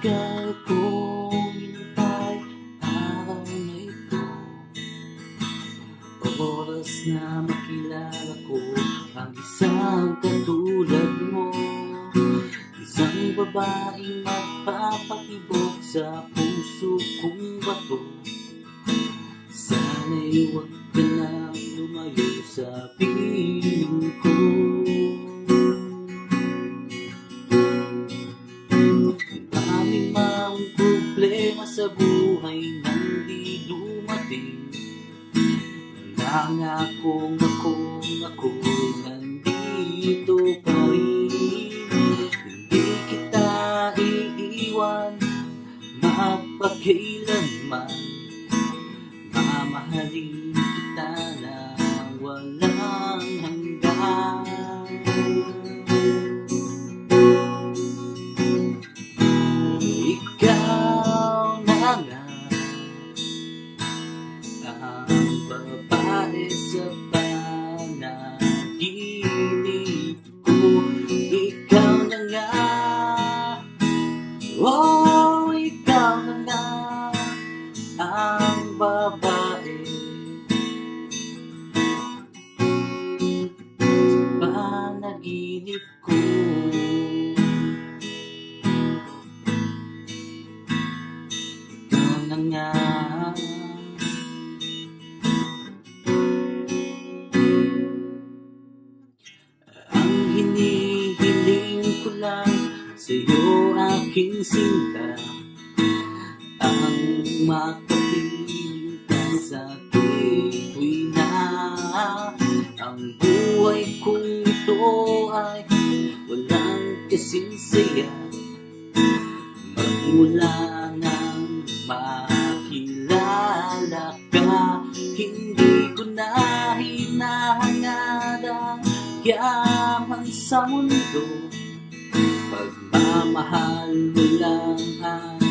Tagal kong hintay araw na ito, oras na makilala ko ang isang katulad mo. Isang babaeng magpapatibok sa puso kong bato. Sana'y huwag ka lang lumayo sa piling ko. Maraming mga problema sa buhay nang di dumating. Nangakong ako nandito pa rin. Hindi kita iiwan mapagkailanman. Mamahalin kita nang walang hanggan. Ikaw na nga ang babae sa panaginip ko. Ikaw na nga, oh, ikaw na nga ang babae sa panaginip ko. Ikaw na nga. Ang hinihiling ko lang sa'yo, aking sinta, ang makapiling ka sa tuwina. Ang buhay kong ito ay walang kasing saya magmula nang makilala ka. Hindi ko na hinahangad ang yaman sa mundo, pagmamahal mo lang ang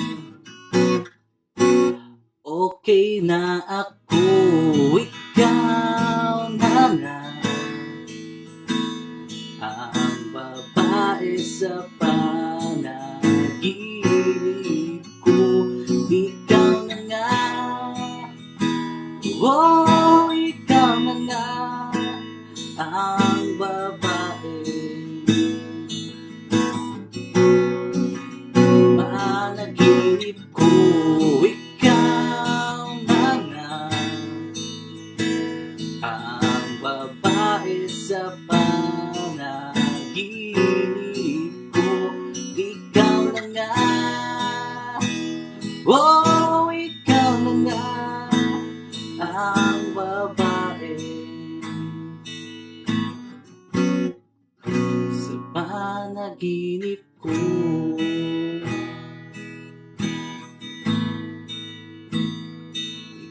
okay na ako. Ikaw na nga ang babae sa panaginip ko. Ikaw na nga, oh, ikaw na nga ang babae panaginip ko. Ikaw na nga ang babae sa panaginip ko. Ikaw na nga, oh, ikaw na nga ang babae sa panaginip ko.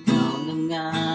Ikaw na nga.